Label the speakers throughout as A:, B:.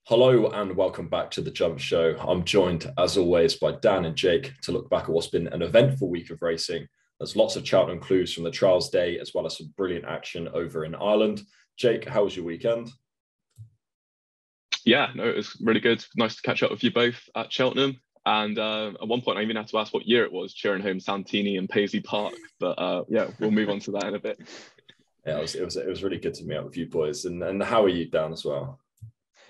A: Hello and welcome back to the Jump Show. I'm joined, as always, by Dan and Jake to look back at what's been an eventful week of racing. There's lots of Cheltenham clues from the Trials Day, as well as some brilliant action over in Ireland. Jake, how was your weekend?
B: Yeah, no, it was really good. Nice to catch up with you both at Cheltenham. And at one point, I even had to ask what year it was, cheering home Santini and Paisley Park. But yeah, we'll move on to that in a bit.
A: Yeah, it was really good to meet up with you boys. And how are you, Dan, as well?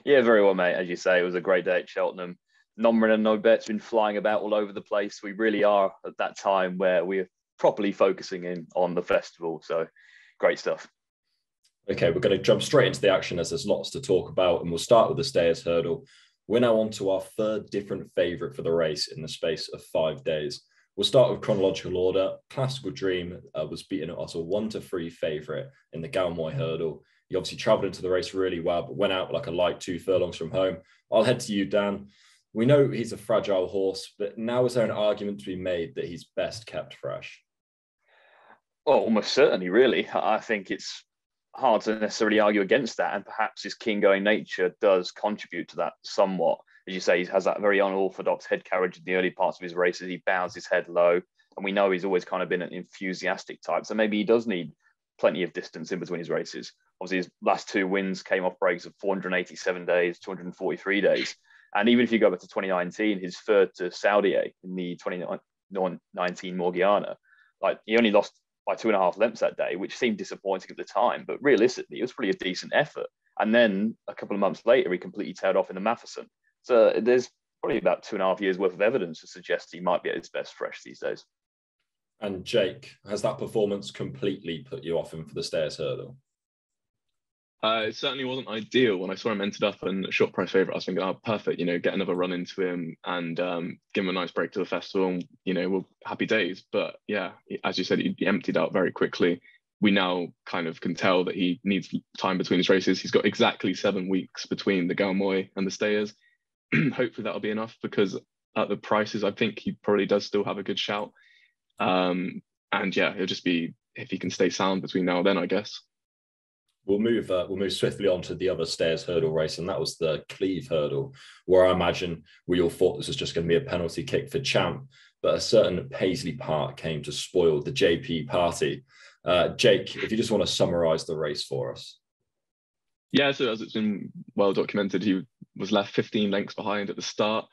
C: Yeah, very well, mate. As you say, it was a great day at Cheltenham. Non-run and no bet's been flying about all over the place. We really are at that time where we're properly focusing in on the festival. So great stuff.
A: Okay, we're going to jump straight into the action as there's lots to talk about, and we'll start with the Stayers Hurdle. We're now on to our third different favourite for the race in the space of 5 days. We'll start with chronological order. Classical Dream was beaten as a 1-3 favourite in the Galmoy Hurdle. He obviously travelled into the race really well, but went out like a light 2 furlongs from home. I'll head to you, Dan. We know he's a fragile horse, but now is there an argument to be made that he's best kept fresh?
C: Well, almost certainly, really. I think it's hard to necessarily argue against that, and perhaps his keen-going nature does contribute to that somewhat. As you say, he has that very unorthodox head carriage in the early parts of his races. He bows his head low, and we know he's always kind of been an enthusiastic type, so maybe he does need plenty of distance in between his races. Obviously, his last 2 wins came off breaks of 487 days, 243 days. And even if you go back to 2019, his third to Saudi in the 2019 Morgiana, like he only lost by 2.5 lengths that day, which seemed disappointing at the time. But realistically, it was pretty a decent effort. And then a couple of months later, he completely tailed off in the Matheson. So there's probably about 2.5 years worth of evidence to suggest he might be at his best fresh these days.
A: And Jake, has that performance completely put you off him for the Stayers Hurdle?
B: It certainly wasn't ideal. When I saw him entered up and short price favourite, I was thinking, oh, perfect, get another run into him and give him a nice break to the festival. And, we're happy days. But yeah, as you said, he emptied out very quickly. We now kind of can tell that he needs time between his races. He's got exactly 7 weeks between the Galmoy and the Stayers. Hopefully that'll be enough, because at the prices, I think he probably does still have a good shout. And yeah, it'll just be if he can stay sound between now and then, I guess.
A: We'll move swiftly on to the other Stayers Hurdle race, and that was the Cleve Hurdle, where I imagine we all thought this was just going to be a penalty kick for Champ, but a certain Paisley Park came to spoil the JP party. Jake, if you just want to summarise the race for us.
B: Yeah, so as it's been well documented, he was left 15 lengths behind at the start.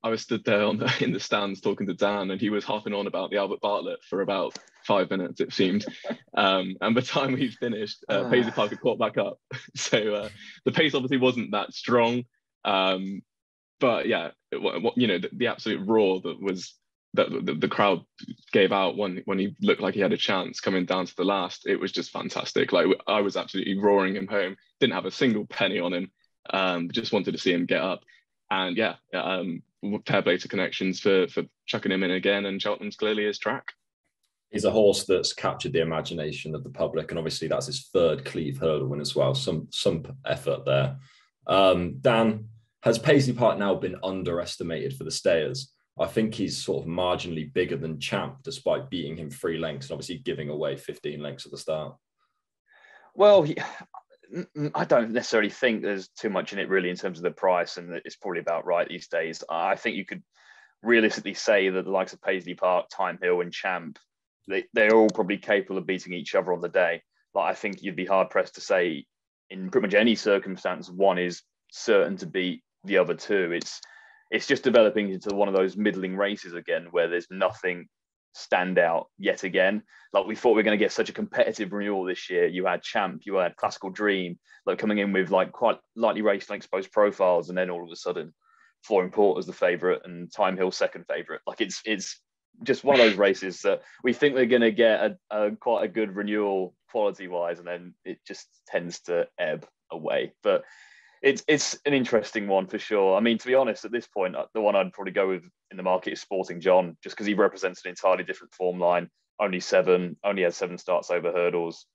B: I was stood there in the stands talking to Dan, and he was harping on about the Albert Bartlett for about 5 minutes, it seemed. And by the time we finished, Paisley Park had caught back up. So the pace obviously wasn't that strong. But yeah, the absolute roar that the crowd gave out when he looked like he had a chance coming down to the last, it was just fantastic. Like, I was absolutely roaring him home. Didn't have a single penny on him. Just wanted to see him get up. And yeah, fair play to Connections for chucking him in again, and Cheltenham's clearly his track.
A: He's a horse that's captured the imagination of the public, and obviously that's his third Cleve Hurdle win as well. Some effort there. Dan, has Paisley Park now been underestimated for the Stayers? I think he's sort of marginally bigger than Champ, despite beating him 3 lengths and obviously giving away 15 lengths at the start.
C: Well, I don't necessarily think there's too much in it really in terms of the price, and it's probably about right these days. I think you could realistically say that the likes of Paisley Park, Time Hill and Champ, they're all probably capable of beating each other on the day. Like, I think you'd be hard pressed to say in pretty much any circumstance one is certain to beat the other two. It's just developing into one of those middling races again, where there's nothing stand out yet again. Like, we thought we were going to get such a competitive renewal this year. You had Champ, you had Classical Dream, like coming in with like quite lightly raced and exposed profiles, and then all of a sudden Flooring Port as the favourite and Time Hill second favourite. Like, it's just one of those races that we think we're going to get a quite a good renewal quality wise, and then it just tends to ebb away. But it's an interesting one for sure. I mean, to be honest, at this point, the one I'd probably go with in the market is Sporting John, just because he represents an entirely different form line. Only had 7 starts over hurdles.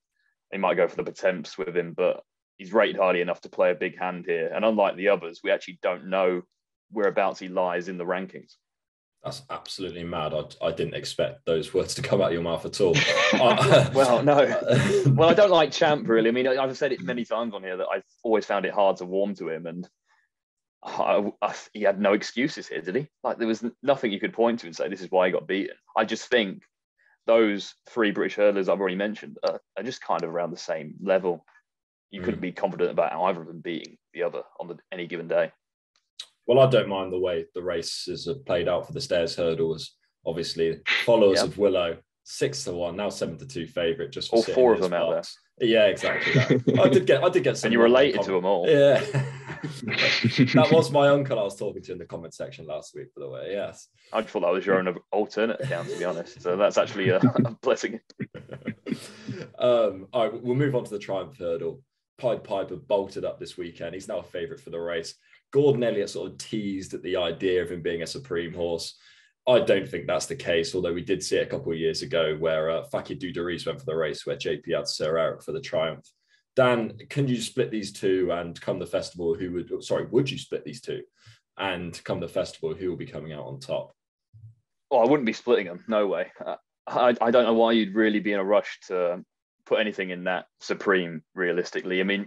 C: They might go for the attempts with him, but he's rated highly enough to play a big hand here. And unlike the others, we actually don't know whereabouts he lies in the rankings.
A: That's absolutely mad. I didn't expect those words to come out of your mouth at all.
C: Well, no. Well, I don't like Champ, really. I mean, I've said it many times on here that I've always found it hard to warm to him. And he had no excuses here, did he? Like, there was nothing you could point to and say, this is why he got beaten. I just think those three British hurlers I've already mentioned are just kind of around the same level. You couldn't be confident about either of them beating the other on any given day.
A: Well, I don't mind the way the races have played out for the Stairs Hurdle. As obviously followers of Willo, 6-1, now 7-2 favourite. Just for
C: all four of them
A: box.
C: out there.
A: Yeah, exactly. I did get some.
C: And you related to them all.
A: Yeah, that was my uncle I was talking to in the comment section last week, by the way. Yes,
C: I thought that was your own alternate account, to be honest. So that's actually a blessing.
A: All right, we'll move on to the Triumph Hurdle. Pied Piper bolted up this weekend. He's now a favourite for the race. Gordon Elliott sort of teased at the idea of him being a supreme horse. I don't think that's the case, although we did see it a couple of years ago where Fakir Dudaris went for the race, where JP had Sir Eric for the Triumph. Dan, can you split these two and come the festival? Would you split these two and come the festival? Who will be coming out on top?
C: Well, I wouldn't be splitting them. No way. I don't know why you'd really be in a rush to put anything in that supreme, realistically. I mean,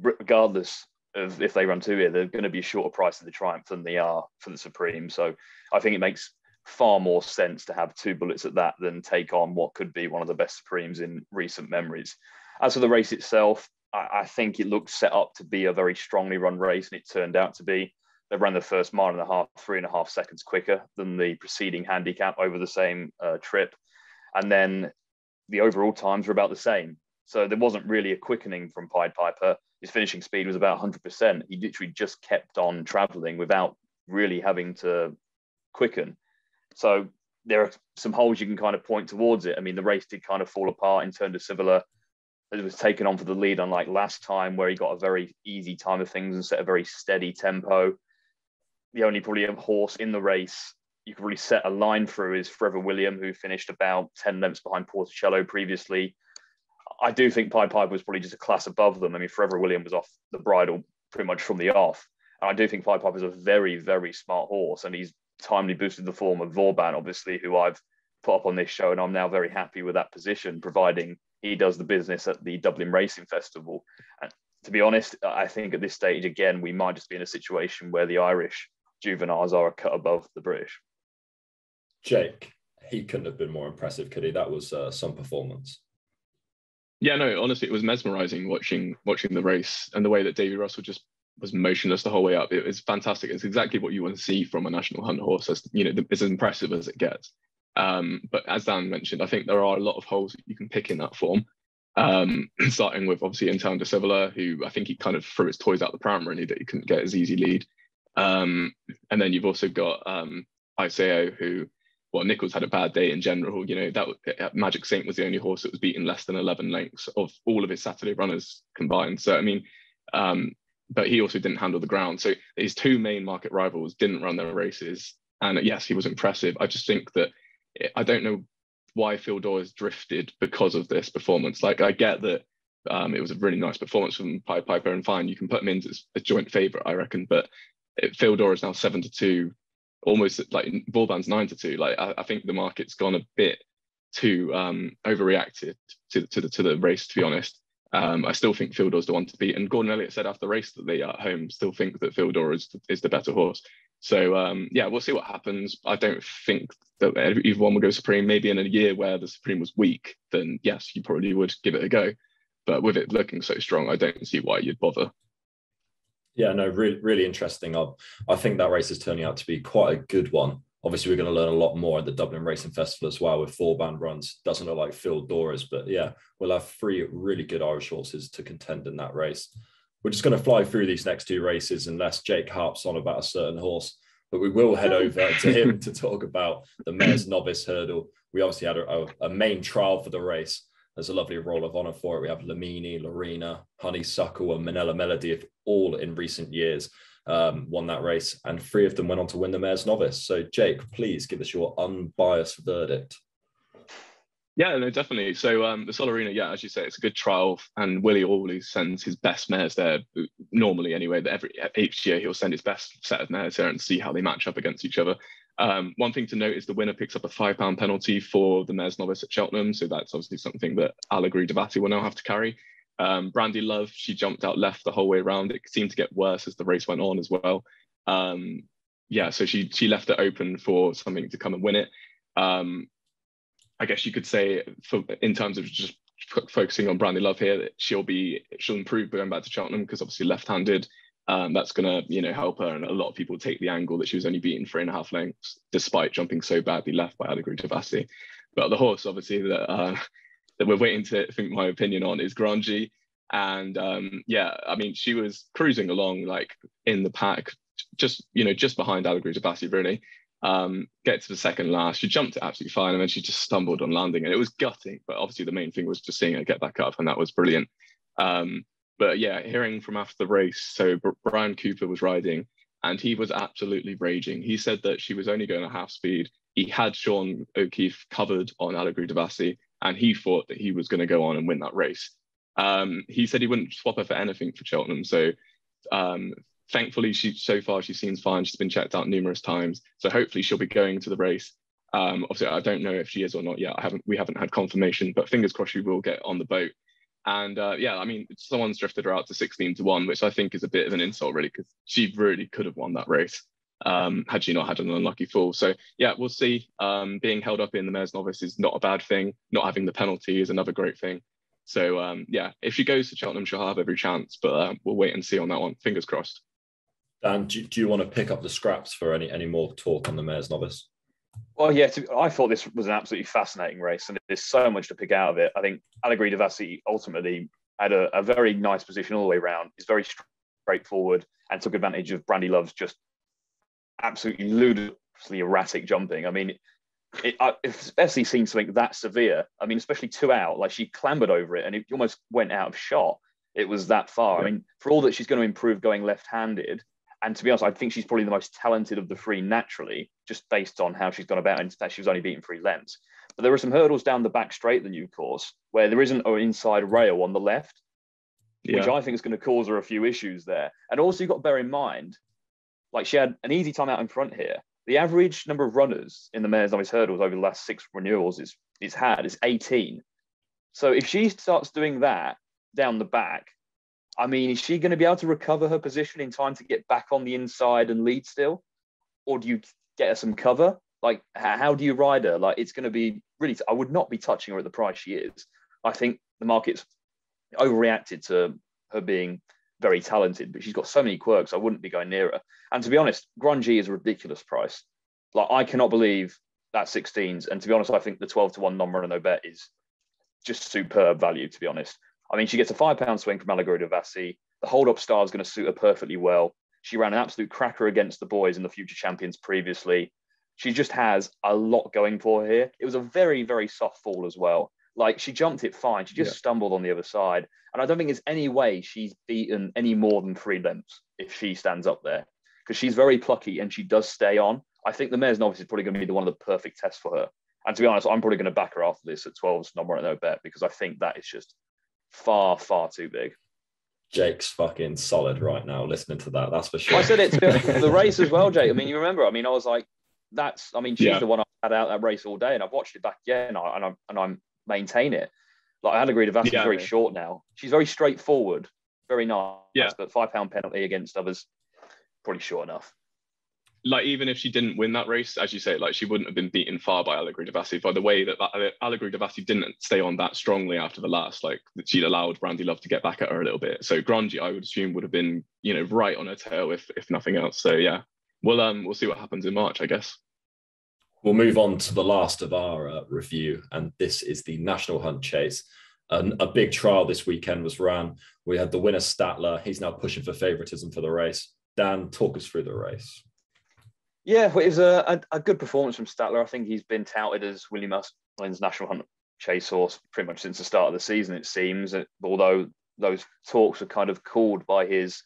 C: regardless of if they run two here, they're going to be a shorter price of the Triumph than they are for the Supreme. So I think it makes far more sense to have two bullets at that than take on what could be one of the best Supremes in recent memories. As for the race itself, I think it looked set up to be a very strongly run race, and it turned out to be. They ran the first mile and a half, 3.5 seconds quicker than the preceding handicap over the same trip. And then the overall times were about the same. So there wasn't really a quickening from Pied Piper. His finishing speed was about 100%. He literally just kept on traveling without really having to quicken. So there are some holes you can kind of point towards it. I mean, the race did kind of fall apart in terms of Sivilla. It was taken on for the lead, unlike last time where he got a very easy time of things and set a very steady tempo. The only probably a horse in the race you could really set a line through is Forever William, who finished about 10 lengths behind Porticello previously. I do think Pied Piper was probably just a class above them. I mean, Forever William was off the bridle pretty much from the off. And I do think Pied Piper is a very, very smart horse, and he's timely boosted the form of Vauban, obviously, who I've put up on this show, and I'm now very happy with that position, providing he does the business at the Dublin Racing Festival. And to be honest, I think at this stage, again, we might just be in a situation where the Irish juveniles are a cut above the British.
A: Jake, he couldn't have been more impressive, could he? That was some performance.
B: Yeah, no, honestly, it was mesmerising watching the race, and the way that Davy Russell just was motionless the whole way up. It was fantastic. It's exactly what you want to see from a national hunt horse. As you know, it's as impressive as it gets. But as Dan mentioned, I think there are a lot of holes that you can pick in that form. Starting with obviously Intel de Civilla, who I think he kind of threw his toys out the pram really, that he couldn't get his easy lead. And then you've also got Iseo, who, well, Nichols had a bad day in general. You know, that Magic Saint was the only horse that was beaten less than 11 lengths of all of his Saturday runners combined. So, I mean, but he also didn't handle the ground. So his two main market rivals didn't run their races. And yes, he was impressive. I just think that I don't know why Phil Dawes drifted because of this performance. Like, I get that it was a really nice performance from Pied Piper, and fine, you can put him into a joint favourite, I reckon. But Phil Dawes is now 7-2. Almost like Vauban's 9-2. Like, I think the market's gone a bit too overreacted to the race, to be honest. I still think Phil Dawes the one to beat. And Gordon Elliott said after the race that they at home still think that Phil Dawes is the better horse. So yeah, we'll see what happens. I don't think that either one will go Supreme. Maybe in a year where the Supreme was weak, then yes, you probably would give it a go. But with it looking so strong, I don't see why you'd bother.
A: Yeah, no, really, really interesting. I think that race is turning out to be quite a good one. Obviously, we're going to learn a lot more at the Dublin Racing Festival as well with 4-band runs. Doesn't look like Phil Dawes, but yeah, we'll have 3 really good Irish horses to contend in that race. We're just going to fly through these next 2 races unless Jake harps on about a certain horse, but we will head over to him to talk about the Mayor's Novice Hurdle. We obviously had a main trial for the race. There's a lovely roll of honour for it. We have Lamini, Lorena, Honeysuckle, and Manila Melody, all in recent years, won that race, and 3 of them went on to win the Mayor's Novice. So, Jake, please give us your unbiased verdict.
B: Yeah, no, definitely. So the Solarina, yeah, as you say, it's a good trial, and Willie always sends his best mares there, normally anyway. Each year he'll send his best set of mares there and see how they match up against each other. One thing to note is the winner picks up a £5 penalty for the mare's novice at Cheltenham. So that's obviously something that Ballygrifincottage will now have to carry. Brandy Love, she jumped out left the whole way around. It seemed to get worse as the race went on as well. Yeah, so she left it open for something to come and win it. I guess you could say, in terms of just focusing on Brandy Love here, that she'll improve going back to Cheltenham, because obviously left-handed. That's going to help her, and a lot of people take the angle that she was only beaten 3.5 lengths despite jumping so badly left by Ballygrifincottage. But the horse, obviously, that we're waiting to think my opinion on is Grandji. And yeah, I mean, she was cruising along like in the pack, just behind Ballygrifincottage, really. Get to the second last, she jumped it absolutely fine, and then she just stumbled on landing, and it was gutting. But obviously, the main thing was just seeing her get back up, and that was brilliant. But yeah, hearing from after the race, so Brian Cooper was riding, and he was absolutely raging. He said that she was only going at half speed. He had Sean O'Keefe covered on Ballygrifincottage, and he thought that he was going to go on and win that race. He said he wouldn't swap her for anything for Cheltenham. So thankfully, so far she seems fine. She's been checked out numerous times, so hopefully she'll be going to the race. Obviously, I don't know if she is or not yet. We haven't had confirmation, but fingers crossed she will get on the boat. And yeah, I mean, someone's drifted her out to 16-1, which I think is a bit of an insult, really, because she really could have won that race had she not had an unlucky fall. So yeah, we'll see. Being held up in the mare's novice is not a bad thing. Not having the penalty is another great thing. So yeah, if she goes to Cheltenham, she'll have every chance, but we'll wait and see on that one. Fingers crossed.
A: Dan, do you want to pick up the scraps for any more talk on the mare's novice?
C: Well, yeah, I thought this was an absolutely fascinating race, and there's so much to pick out of it. I think Ballygrifincottage ultimately had a very nice position all the way around. It's very straightforward and took advantage of Brandy Love's just absolutely ludicrously erratic jumping. I mean, I've especially seen something that severe. I mean, especially 2 out, like she clambered over it and it almost went out of shot. It was that far. Yeah. I mean, for all that she's going to improve going left-handed, and to be honest, I think she's probably the most talented of the three naturally, just based on how she's gone about, and that she was only beaten 3 lengths. But there are some hurdles down the back straight, the new course, where there isn't an inside rail on the left, which I think is going to cause her a few issues there. And also, you've got to bear in mind, like she had an easy time out in front here. The average number of runners in the mare's novice hurdles over the last 6 renewals is 18. So if she starts doing that down the back, I mean, is she going to be able to recover her position in time to get back on the inside and lead still? Or do you get her some cover? Like, how do you ride her? Like, it's going to be really, I would not be touching her at the price she is. I think the market's overreacted to her being very talented, but she's got so many quirks, I wouldn't be going near her. And to be honest, Grandji is a ridiculous price. Like, I cannot believe that 16s. And to be honest, I think the 12-1 non-runner no bet is just superb value, to be honest. I mean, she gets a £5 swing from Ballygrifincottage. The hold-up star is going to suit her perfectly well. She ran an absolute cracker against the boys and the future champions previously. She just has a lot going for her here. It was a very, very soft fall as well. Like, she jumped it fine. She just stumbled on the other side. And I don't think there's any way she's beaten any more than 3 lengths if she stands up there, because she's very plucky and she does stay on. I think the mare's novice is probably going to be one of the perfect tests for her. And to be honest, I'm probably going to back her after this at 12's number at no bet, because I think that is just far, far too big.
A: Jake's fucking solid right now listening to that. That's for sure.
C: I said it to the race as well, Jake. I mean, you remember, I mean, I was like, she's the one I had out that race all day, and I've watched it back again, and I maintain it. Like, I agree with that. She's very short now. She's very straightforward, very nice. Yeah. But £5 penalty against others, probably short enough.
B: Like, even if she didn't win that race, as you say, like, she wouldn't have been beaten far by Ballygrifincottage by the way that Ballygrifincottage didn't stay on that strongly after the last. Like, she'd allowed Brandy Love to get back at her a little bit. So Grandji, I would assume, would have been, right on her tail if nothing else. So yeah, we'll see what happens in March, I guess.
A: We'll move on to the last of our review, and this is the National Hunt Chase. A big trial this weekend was ran. We had the winner, Statler. He's now pushing for favouritism for the race. Dan, talk us through the race.
C: Yeah, well, it was a good performance from Statler. I think he's been touted as Willie Muslin's National Hunt Chase horse pretty much since the start of the season, it seems, although those talks are kind of cooled by his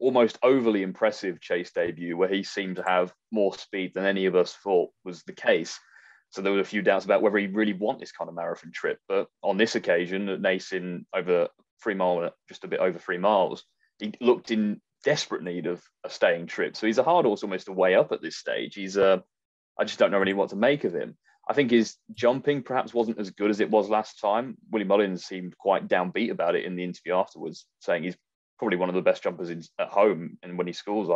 C: almost overly impressive chase debut, where he seemed to have more speed than any of us thought was the case. So there were a few doubts about whether he really want this kind of marathon trip. But on this occasion, at Nason, over 3 miles, just a bit over 3 miles, he looked in desperate need of a staying trip. So he's a hard horse almost a way up at this stage. He's I I just don't know really what to make of him. I think his jumping perhaps wasn't as good as it was last time. Willie Mullins seemed quite downbeat about it in the interview afterwards, saying he's probably one of the best jumpers at home, and when he scores,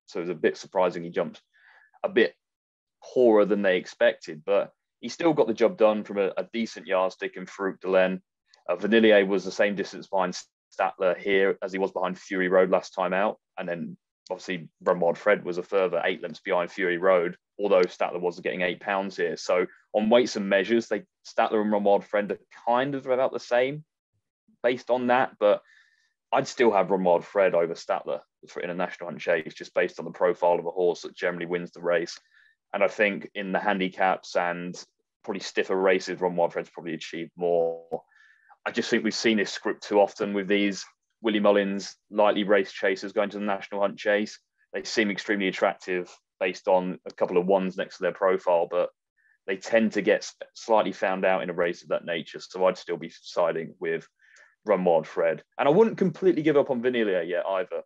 C: so it was a bit surprising he jumped a bit poorer than they expected, but he still got the job done from a decent yardstick in Farouk Delaine. Vanillier was the same distance behind Statler here as he was behind Fury Road last time out, and then obviously Run Wild Fred was a further 8 lengths behind Fury Road, although Statler was getting £8 here. So on weights and measures, Statler and Run Wild Fred are kind of about the same based on that, but I'd still have Run Wild Fred over Statler in a national hunt chase, just based on the profile of a horse that generally wins the race. And I think in the handicaps and probably stiffer races, Run Wild Fred's probably achieved more. I just think we've seen this script too often with these Willie Mullins lightly race chasers going to the national hunt chase. They seem extremely attractive based on a couple of ones next to their profile, but they tend to get slightly found out in a race of that nature. So I'd still be siding with Run Wild Fred. And I wouldn't completely give up on Vanillier yet either.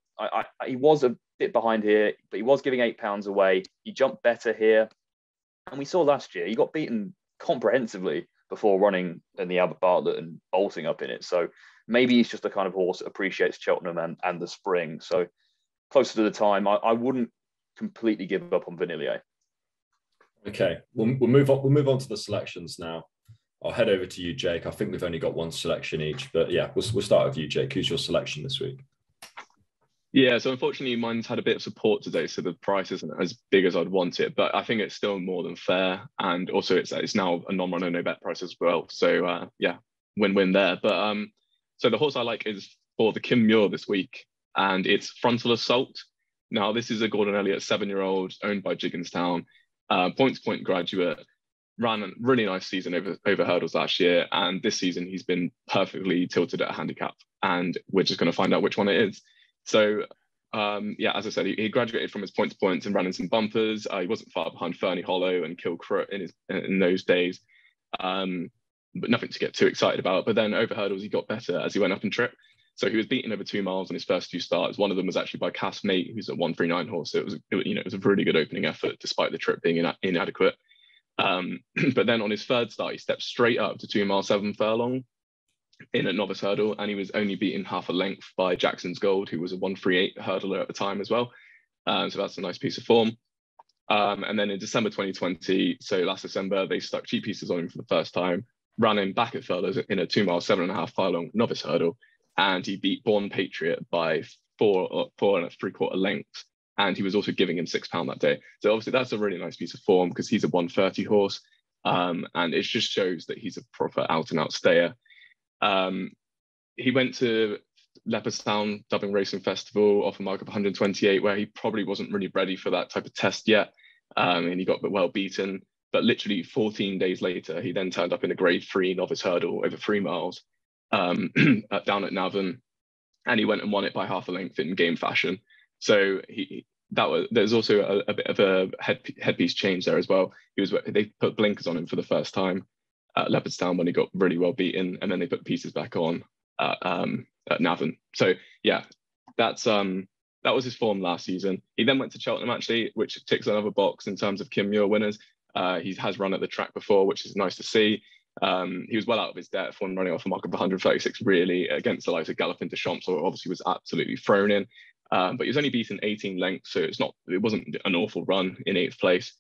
C: He was a bit behind here, but he was giving £8 away. He jumped better here. And we saw last year, he got beaten comprehensively before running in the Albert Bartlett and bolting up in it. So maybe he's just the kind of horse that appreciates Cheltenham and the spring. So closer to the time, I wouldn't completely give up on Vanillier.
A: Okay, we'll move on. We'll move on to the selections now. I'll head over to you, Jake. I think we've only got one selection each, but yeah, we'll start with you, Jake. Who's your selection this week?
B: Yeah, so unfortunately, mine's had a bit of support today, so the price isn't as big as I'd want it, but I think it's still more than fair, and also it's now a non-runner, no bet price as well. So yeah, win-win there. But so the horse I like is for the Kim Muir this week, and it's Frontal Assault. Now, this is a Gordon Elliott 7-year-old owned by Jigginstown, point-to-point graduate. Ran a really nice season over hurdles last year, and this season he's been perfectly tilted at a handicap, and we're just going to find out which one it is. So yeah, as I said, he graduated from his point to points and ran in some bumpers. He wasn't far behind Fernie Hollow and Kilcroot in those days, but nothing to get too excited about. But then over hurdles he got better as he went up in trip. So he was beaten over 2 miles on his first 2 starts. One of them was actually by Cass Mate, who's a 139 horse. So it was a really good opening effort despite the trip being inadequate. But then on his third start, he stepped straight up to 2 miles 7 furlong in a novice hurdle, and he was only beaten half a length by Jackson's Gold, who was a 138 hurdler at the time as well. So that's a nice piece of form. And then in December 2020, so last December, they stuck cheap pieces on him for the first time, ran him back at furlongs in a 2 miles 7.5 furlong novice hurdle, and he beat Born Patriot by 4 3/4 lengths. And he was also giving him £6 that day. So obviously that's a really nice piece of form because he's a 130 horse. And it just shows that he's a proper out and out stayer. He went to Leopardstown Dubbing Racing Festival off a mark of 128, where he probably wasn't really ready for that type of test yet. And he got well beaten. But literally 14 days later, he then turned up in a grade 3 novice hurdle over 3 miles down at Navan. And he went and won it by half a length in game fashion. So there's also a bit of a headpiece change there as well. They put blinkers on him for the first time at Leopardstown when he got really well beaten, and then they put pieces back on at Navan. So yeah, that was his form last season. He then went to Cheltenham actually, which ticks another box in terms of Kim Muir winners. He has run at the track before, which is nice to see. He was well out of his depth when running off a mark of 136 really against the likes of Galloping Deschamps, so obviously was absolutely thrown in. But he was only beaten 18 lengths, so it wasn't an awful run in 8th place.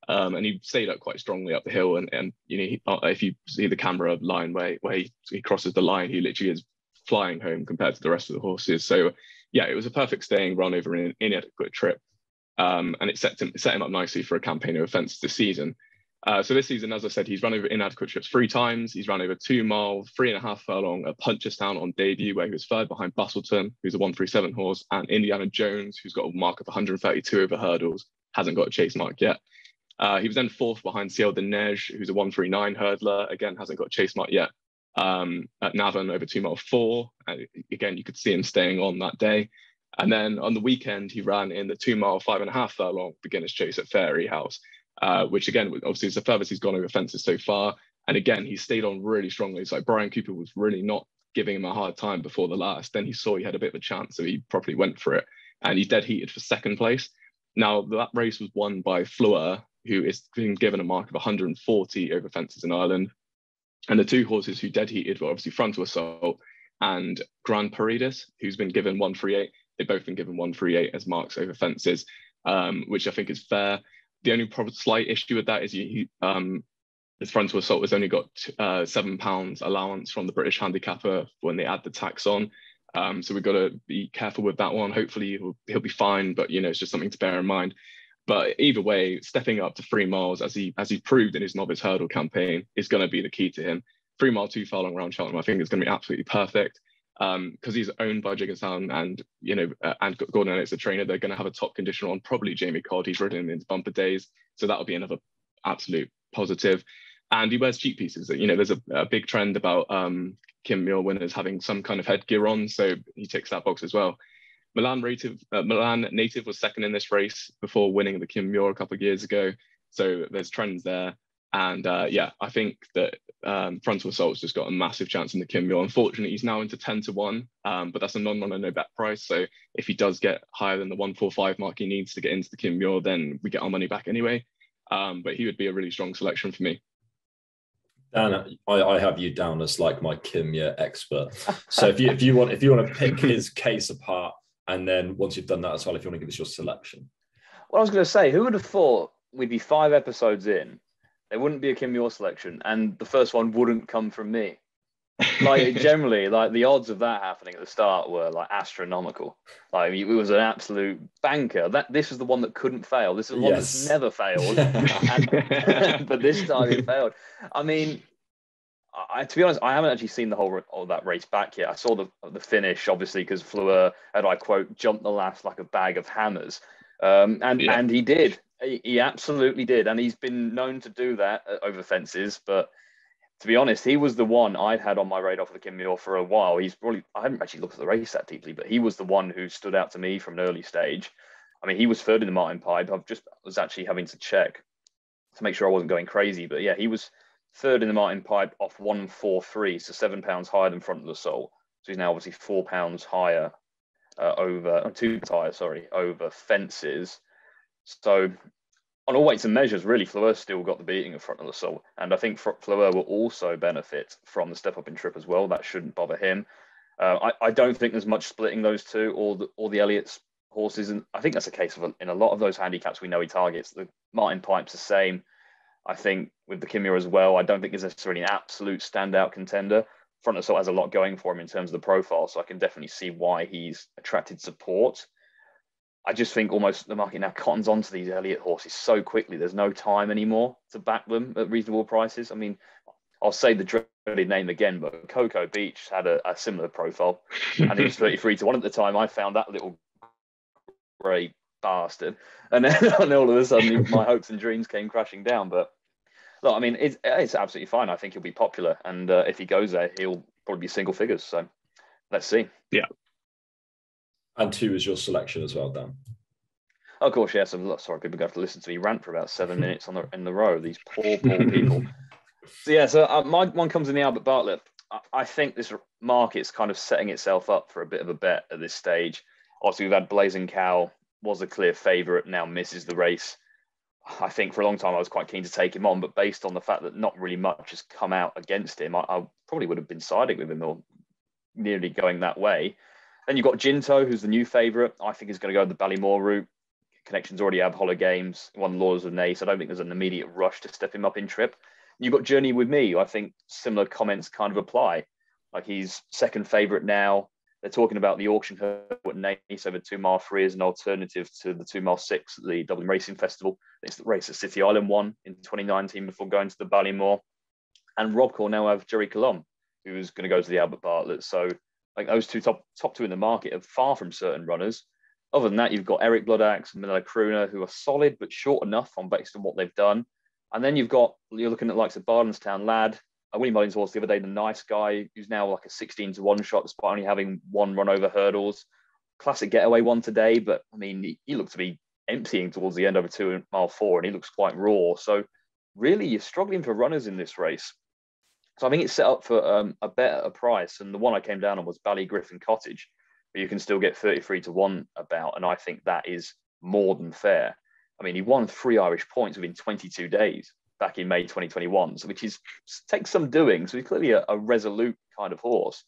B: And he stayed up quite strongly up the hill. And if you see the camera line where he crosses the line, he literally is flying home compared to the rest of the horses. So yeah, it was a perfect staying run over an inadequate trip. And it set him up nicely for a campaign of offences this season. So this season, as I said, he's run over inadequate trips 3 times. He's run over 2 miles, 3.5 furlong at Punchestown on debut, where he was third behind Bustleton, who's a 137 horse, and Indiana Jones, who's got a mark of 132 over hurdles, hasn't got a chase mark yet. He was then 4th behind Ciel de Neige, who's a 139 hurdler, again, hasn't got a chase mark yet, at Navan over 2 mile 4. Again, you could see him staying on that day. And then on the weekend, he ran in the 2 mile 5.5 furlong beginner's chase at Fairy House. Which again, obviously is the furthest he's gone over fences so far. And again, he stayed on really strongly. So Brian Cooper was really not giving him a hard time before the last. Then he saw he had a bit of a chance, so he properly went for it. And he dead heated for 2nd place. Now, that race was won by Fleur, who is being given a mark of 140 over fences in Ireland. And the two horses who dead heated were obviously Frontal Assault and Grand Paredes, who's been given 138. They've both been given 138 as marks over fences, which I think is fair. The only slight issue with that is this Frontal Assault has only got £7 allowance from the British handicapper when they add the tax on. So we've got to be careful with that one. Hopefully he'll be fine, but it's just something to bear in mind. But either way, stepping up to 3 miles, as he proved in his novice hurdle campaign, is going to be the key to him. 3 mile, 2 furlong around Cheltenham, I think is going to be absolutely perfect. Because he's owned by Jiggerstown and Gordon Elliot's the trainer, they're going to have a top conditioner on, probably Jamie Codd. He's ridden in his bumper days, so that'll be another absolute positive. And he wears cheek pieces. There's a big trend about Kim Muir winners having some kind of headgear on, so he ticks that box as well. Milan native was second in this race before winning the Kim Muir a couple of years ago, so there's trends there. And I think that Frontal Assault's just got a massive chance in the Kim Muir. Unfortunately, he's now into 10-1, but that's a non-runner, no bet price. So if he does get higher than the 145 mark he needs to get into the Kim Muir, then we get our money back anyway. But he would be a really strong selection for me.
A: Dan, I have you down as like my Kim Muir expert. So if you want to pick his case apart, and then once you've done that as well, if you want to give us your selection.
C: Well, I was going to say, who would have thought we'd be 5 episodes in, there wouldn't be a Kim Muir selection, and the first one wouldn't come from me. Generally, the odds of that happening at the start were astronomical. It was an absolute banker. This was the one that couldn't fail. This is one that's never failed, but this time it failed. I mean, to be honest, I haven't actually seen the whole of that race back yet. I saw the finish, obviously, because Fleur, and I quote, jumped the last like a bag of hammers, and he did. He absolutely did, and he's been known to do that over fences. But to be honest, he was the one I'd had on my radar for the Kim Muir for a while. I haven't actually looked at the race that deeply, but he was the one who stood out to me from an early stage. I mean, he was third in the Martin Pipe. I was actually having to check to make sure I wasn't going crazy. But yeah, he was third in the Martin Pipe off 143, so £7 higher than Frontal Assault. So he's now obviously £4 higher over fences. So on all weights and measures, really, Fleur still got the beating of Frontal Assault. And I think Fleur will also benefit from the step up in trip as well. That shouldn't bother him. I don't think there's much splitting those two or the Elliott's horses. And I think that's a case of in a lot of those handicaps we know he targets. The Martin Pipe's the same. I think with the Kim Muir as well, I don't think there's necessarily an absolute standout contender. Frontal Assault has a lot going for him in terms of the profile, so I can definitely see why he's attracted support. I just think almost the market now cottons onto these Elliott horses so quickly. There's no time anymore to back them at reasonable prices. I mean, I'll say the dreaded name again, but Cocoa Beach had a similar profile. And it was 33-1 at the time. I found that little grey bastard. And then all of a sudden, my hopes and dreams came crashing down. But look, I mean, it's absolutely fine. I think he'll be popular. And if he goes there, he'll probably be single figures. So let's see.
B: Yeah.
A: And 2 is your selection as well, Dan.
C: Of course, yes. I'm sorry, people have to listen to me rant for about 7 minutes in the row. These poor people. So my one comes in the Albert Bartlett. I think this market's kind of setting itself up for a bit of a bet at this stage. Obviously, we've had Blazing Cow, was a clear favourite, now misses the race. I think for a long time I was quite keen to take him on, but based on the fact that not really much has come out against him, I probably would have been siding with him or nearly going that way. Then you've got Ginto, who's the new favourite. I think is going to go the Ballymore route. Connections already have Hollow Games, won Laws of Nace. I don't think there's an immediate rush to step him up in trip. You've got Journey with Me. I think similar comments kind of apply. Like he's second favourite now. They're talking about the auction at Nace over 2 mile free as an alternative to the 2 mile 6 at the Dublin Racing Festival. It's the race that City Island won in 2019 before going to the Ballymore. And Robcour now have Jerry Colomb, who's going to go to the Albert Bartlett. So like those two top 2 in the market are far from certain runners. Other than that, you've got Eric Bloodaxe and Manila Crooner, who are solid but short enough based on what they've done. And then you're looking at likes of Bardenstown Lad, Willie Mullins' horse the other day, the Nice Guy, who's now like a 16-1 shot despite only having 1 run over hurdles. Classic Getaway won today, but I mean, he looked to be emptying towards the end over 2 mile 4, and he looks quite raw. So really, you're struggling for runners in this race. So I think it's set up for a better price. And the one I came down on was Ballygrifincottage, but you can still get 33-1 about. And I think that is more than fair. I mean, he won 3 Irish points within 22 days back in May 2021, so which takes some doing. So he's clearly a resolute kind of horse.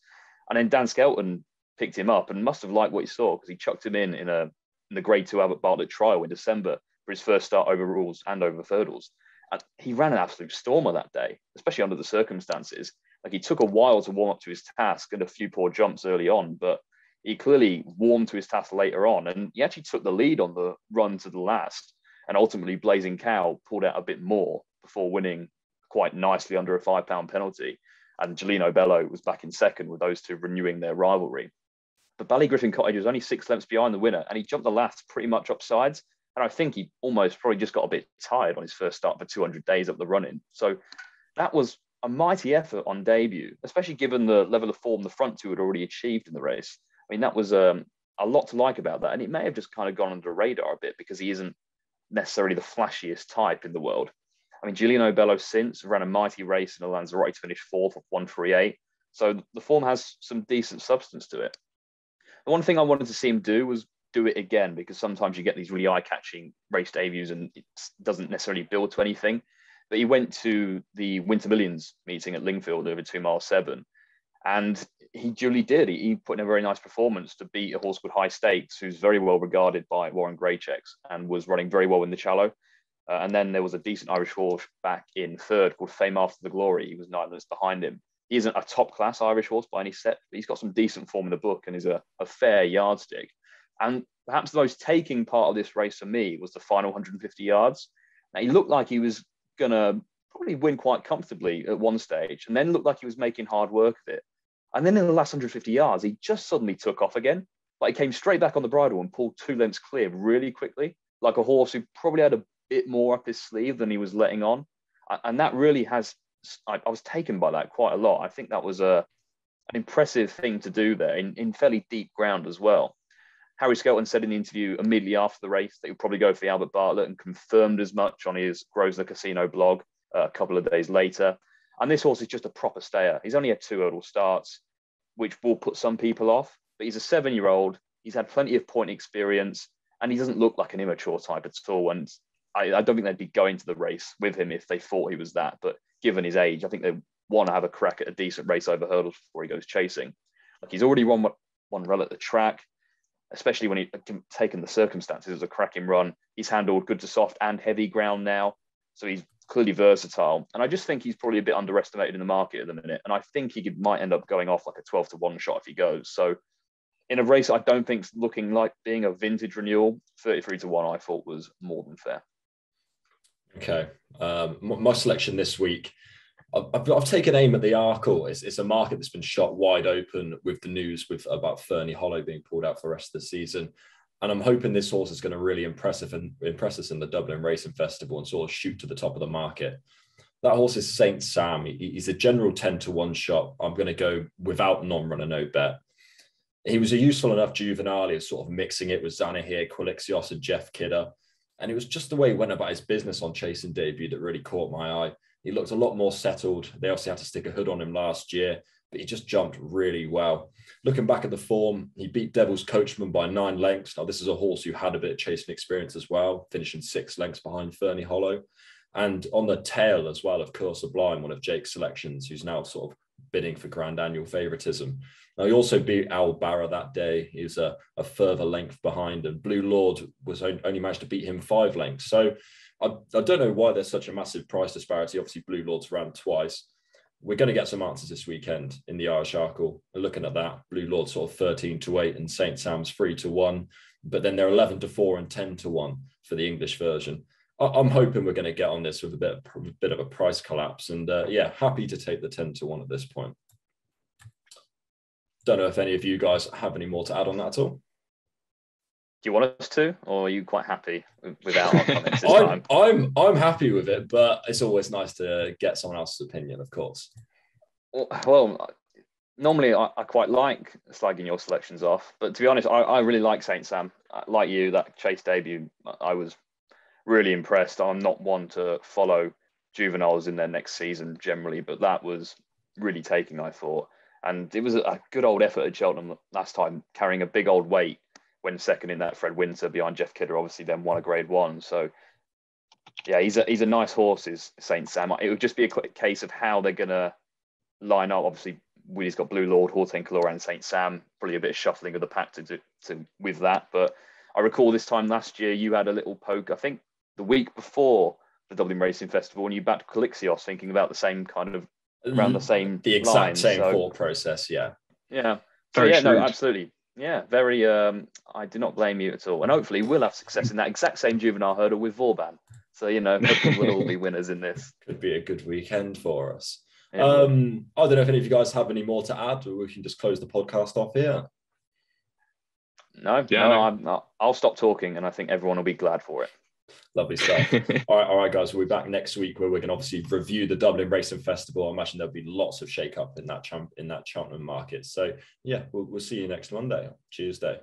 C: And then Dan Skelton picked him up and must have liked what he saw, because he chucked him in the Grade 2 Albert Bartlett trial in December for his first start over rules and over hurdles. And he ran an absolute stormer that day, especially under the circumstances. Like, he took a while to warm up to his task and a few poor jumps early on, but he clearly warmed to his task later on. And he actually took the lead on the run to the last. And ultimately, Blazing Cow pulled out a bit more before winning quite nicely under a £5 penalty. And Gelino Bello was back in second, with those two renewing their rivalry. But Ballygrifincottage was only 6 lengths behind the winner, and he jumped the last pretty much upsides. And I think he almost probably just got a bit tired on his first start for 200 days up the running. So that was a mighty effort on debut, especially given the level of form the front two had already achieved in the race. I mean, that was a lot to like about that. And it may have just kind of gone under the radar a bit, because he isn't necessarily the flashiest type in the world. I mean, Gelino Bello since ran a mighty race in a Lanzarote to finish 4th of 138. So the form has some decent substance to it. The one thing I wanted to see him do was do it again, because sometimes you get these really eye-catching race debuts and it doesn't necessarily build to anything. But he went to the Winter Millions meeting at Lingfield over 2 mile 7, and he duly did. He put in a very nice performance to beat a horse called High Stakes, who's very well regarded by Warren Greychecks and was running very well in the Challow. And then there was a decent Irish horse back in third called Fame After the Glory. He was 9 minutes behind him. He isn't a top-class Irish horse by any step, but he's got some decent form in the book and is a fair yardstick. And perhaps the most taking part of this race for me was the final 150 yards. Now, he looked like he was going to probably win quite comfortably at one stage, and then looked like he was making hard work of it. And then in the last 150 yards, he just suddenly took off again. Like, he came straight back on the bridle and pulled 2 lengths clear really quickly, like a horse who probably had a bit more up his sleeve than he was letting on. And that really has, I was taken by that quite a lot. I think that was an impressive thing to do there in fairly deep ground as well. Harry Skelton said in the interview immediately after the race that he'll probably go for the Albert Bartlett, and confirmed as much on his Grosvenor Casino blog a couple of days later. And this horse is just a proper stayer. He's only had 2 hurdle starts, which will put some people off, but he's a 7-year-old. He's had plenty of point experience, and he doesn't look like an immature type at all. And I don't think they'd be going to the race with him if they thought he was that. But given his age, I think they want to have a crack at a decent race over hurdles before he goes chasing. Like, he's already won one run at the track, especially when he taken the circumstances. It was a cracking run. He's handled good to soft and heavy ground now. So he's clearly versatile. And I just think he's probably a bit underestimated in the market at the minute. And I think he might end up going off like a 12 to 1 shot if he goes. So in a race I don't think's looking like being a vintage renewal, 33 to 1 I thought was more than fair.
A: Okay. My selection this week, I've taken aim at the Arkle. It's a market that's been shot wide open with the news about Fernie Hollow being pulled out for the rest of the season. And I'm hoping this horse is going to really impress us in the Dublin Racing Festival and sort of shoot to the top of the market. That horse is Saint Sam. He's a general 10 to 1 shot. I'm going to go without non-runner, no bet. He was a useful enough juvenile. He was sort of mixing it with Zanahir, Quilixios and Jeff Kidder. And it was just the way he went about his business on chasing debut that really caught my eye. He looked a lot more settled. They obviously had to stick a hood on him last year, but he just jumped really well. Looking back at the form, he beat Devil's Coachman by 9 lengths. Now, this is a horse who had a bit of chasing experience as well, finishing 6 lengths behind Fernie Hollow. And on the tail as well of Course Sublime, one of Jake's selections, who's now sort of bidding for grand annual favouritism. Now, he also beat Al Barra that day. He was a further length behind, and Blue Lord was only managed to beat him 5 lengths. So I don't know why there's such a massive price disparity. Obviously, Blue Lord's ran twice. We're going to get some answers this weekend in the Irish Arkle. We're looking at that. Blue Lord sort of 13 to 8 and St. Sam's 3 to 1. But then they're 11 to 4 and 10 to 1 for the English version. I'm hoping we're going to get on this with a bit of a price collapse. And yeah, happy to take the 10 to 1 at this point. Don't know if any of you guys have any more to add on that at all.
C: Do you want us to, or are you quite happy without our comments this time?
A: I'm happy with it, but it's always nice to get someone else's opinion, of course.
C: Well, normally I quite like slagging your selections off, but to be honest, I really like Saint Sam. Like you, that chase debut, I was really impressed. I'm not one to follow juveniles in their next season generally, but that was really taking, I thought. And it was a good old effort at Cheltenham last time, carrying a big old weight went second in that Fred Winter behind Jeff Kidder, obviously then won a Grade 1. So yeah, he's a nice horse, is Saint Sam. It would just be a case of how they're going to line up. Obviously, Willie's got Blue Lord, Haute Claw, and Saint Sam. Probably a bit of shuffling of the pack to with that. But I recall this time last year, you had a little poke, I think the week before the Dublin Racing Festival, and you backed Calixios, thinking about the same kind of, around the same
A: the exact
C: lines.
A: same thought process. Yeah.
C: Yeah. So
B: Very
C: yeah, no,
B: shrewd.
C: absolutely. Yeah, very. I do not blame you at all, and hopefully we'll have success in that exact same juvenile hurdle with Vauban. So hopefully we'll all be winners in this.
A: Could be a good weekend for us.
C: Yeah,
A: I don't know if any of you guys have any more to add, or we can just close the podcast off here.
C: No, I'll stop talking, and I think everyone will be glad for it.
A: Lovely stuff. All right, guys. We'll be back next week where we're going to obviously review the Dublin Racing Festival. I imagine there'll be lots of shake-up in that Cheltenham market. So yeah, we'll see you next Monday, Tuesday.